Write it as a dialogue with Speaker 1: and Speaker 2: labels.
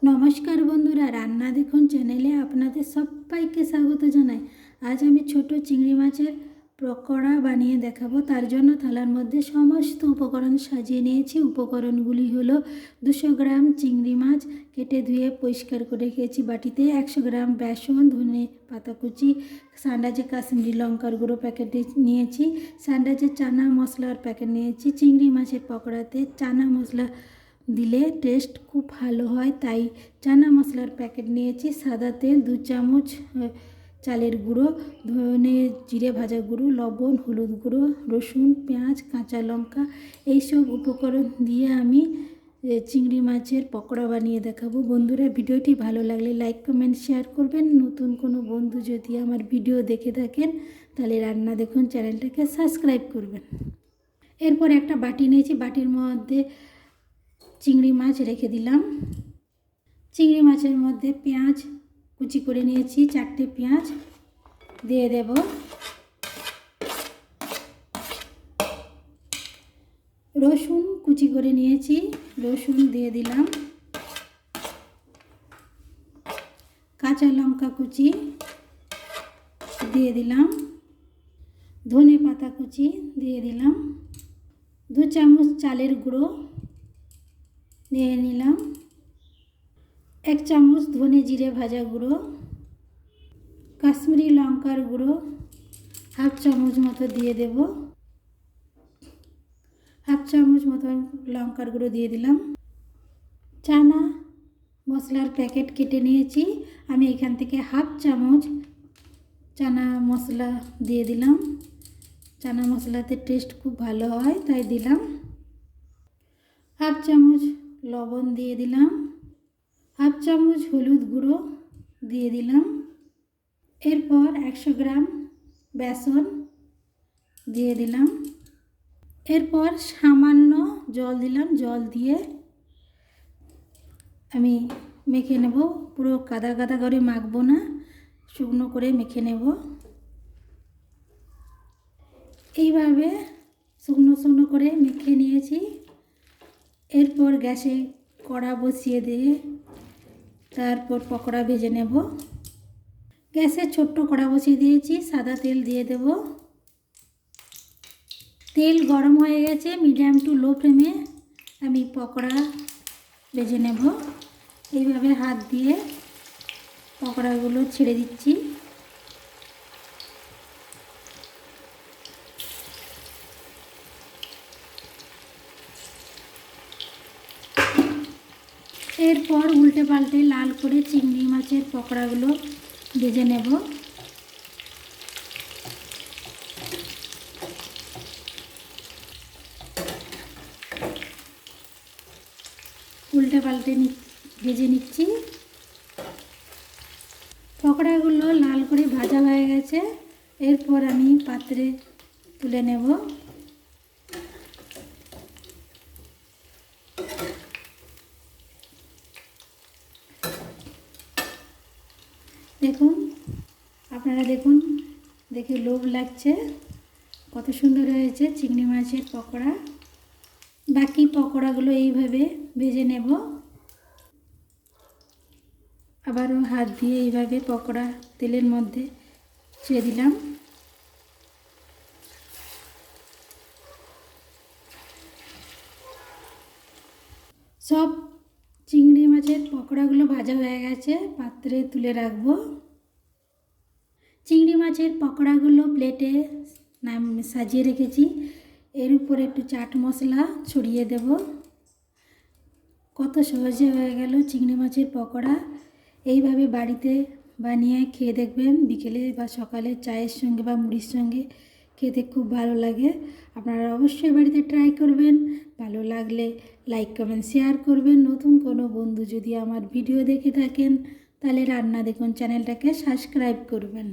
Speaker 1: নমস্কার বন্ধুরা, রান্না দেখুন চ্যানেলে আপনাদের সবাইকে স্বাগত জানাই। আজ আমি ছোট চিংড়ি মাছের পকোড়া বানিয়ে দেখাবো। তার জন্য থালার মধ্যে সমস্ত উপকরণ সাজিয়ে নিয়েছি। উপকরণগুলি হলো 200 গ্রাম চিংড়ি মাছ কেটে ধুয়ে পরিষ্কার করে রেখেছি বাটিতে, 100 গ্রাম বেসন, ধনে পাতা কুচি, সান্ডাজে কাশ্মীরি লঙ্কার গুঁড়ো প্যাকেট নিয়েছি, সান্ডাজে চানা মশলার প্যাকেট নিয়েছি। চিংড়ি মাছের পকোড়াতে চানা মশলা দিলে টেস্ট খুব ভালো হয়, তাই চানা মশলার প্যাকেট নিয়েছি। সাদা তেল 2 চামচ, চালের গুঁড়ো, ধনে জিরে ভাজা গুঁড়ো, লবণ, হলুদ গুঁড়ো, রসুন, পেঁয়াজ, কাঁচা লঙ্কা, এইসব উপকরণ দিয়ে আমি চিংড়ি মাছের পকোড়া বানিয়ে দেখাবো। বন্ধুরা, ভিডিওটি ভালো লাগলে লাইক কমেন্ট শেয়ার করবেন। নতুন কোনো বন্ধু যদি আমার ভিডিও দেখে থাকেন তাহলে রান্না দেখুন চ্যানেলটাকে সাবস্ক্রাইব করবেন। এরপর একটা বাটি নিয়েছি, বাটির মধ্যে চিংড়ি মাছ রেখে দিলাম। চিংড়ি মাছের মধ্যে পেঁয়াজ কুচি করে নিয়েছি, 4টে পেঁয়াজ দিয়ে দেব। রসুন কুচি করে নিয়েছি, রসুন দিয়ে দিলাম। কাঁচা লঙ্কা কুচি দিয়ে দিলাম। ধনে পাতা কুচি দিয়ে দিলাম। 2 চামচ চালের গুঁড়ো নিয়ে নিলাম। 1 চামচ ধনে জিরে ভাজা গুঁড়ো, কাশ্মীরি লঙ্কার গুঁড়ো 1/2 চামচ মতো দিয়ে দেব। 1/2 চামচ মতো লঙ্কার গুঁড়ো দিয়ে দিলাম। চানা মশলার প্যাকেট কেটে নিয়েছি, আমি এখান থেকে 1/2 চামচ চানা মশলা দিয়ে দিলাম। চানা মশলাতে টেস্ট খুব ভালো হয় তাই দিলাম। 1/2 চামচ লবণ দিয়ে দিলাম। 1/2 চামচ হলুদ গুঁড়ো দিয়ে দিলাম। এরপর 100 গ্রাম বেসন দিয়ে দিলাম। এরপর সামান্য জল দিলাম। জল দিয়ে আমি মেখে নেব। পুরো কাদা কাদা করে মাখবো না, শুকনো করে মেখে নেব। এইভাবে শুকনো শুকনো করে মেখে নিয়েছি। এরপর গ্যাসে কড়া বসিয়ে দিয়ে তারপর পকোড়া ভেজে নেব। গ্যাসে ছোট্ট কড়া বসিয়ে দিয়েছি, সাদা তেল দিয়ে দেব। তেল গরম হয়ে গেছে, মিডিয়াম টু লো ফ্লেমে আমি পকোড়া ভেজে নেব। এইভাবে হাত দিয়ে পকোড়াগুলো ছেড়ে দিচ্ছি। এরপর উল্টে পাল্টে লাল করে চিংড়ি মাছের পকোড়াগুলো ভেজে নেব। উল্টে পাল্টে ভেজে নিচ্ছি। পকোড়াগুলো লাল করে ভাজা হয়ে গেছে। এরপর আমি পাত্রে তুলে নেব। দেখুন, আপনারা দেখুন, দেখে লোভ লাগছে, কত সুন্দর হয়েছে চিংড়ি মাছের পকোড়া। বাকি পকোড়াগুলো এইভাবে ভেজে নেব। আবারও হাত দিয়ে এইভাবে পকোড়া তেলের মধ্যে ছেড়ে দিলাম। সব চিংড়ি মাছের পকোড়াগুলো ভাজা হয়ে গেছে, পাত্রে তুলে রাখবো। চিংড়ি মাছের পকোড়াগুলো প্লেটে সাজিয়ে রেখেছি। এর উপরে একটু চাট মশলা ছড়িয়ে দেব। কত সহজে হয়ে গেল চিংড়ি মাছের পকোড়া। এইভাবে বাড়িতে বানিয়ে খেয়ে দেখবেন, বিকেলে বা সকালে চায়ের সঙ্গে বা মুড়ির সঙ্গে খেতে খুব ভালো লাগে। আপনারা অবশ্যই বাড়িতে ট্রাই করবেন। ভালো লাগলে লাইক কমেন্ট শেয়ার করবেন। নতুন কোনো বন্ধু যদি আমার ভিডিও দেখে থাকেন তাহলে রান্না দেখুন চ্যানেলটাকে সাবস্ক্রাইব করবেন।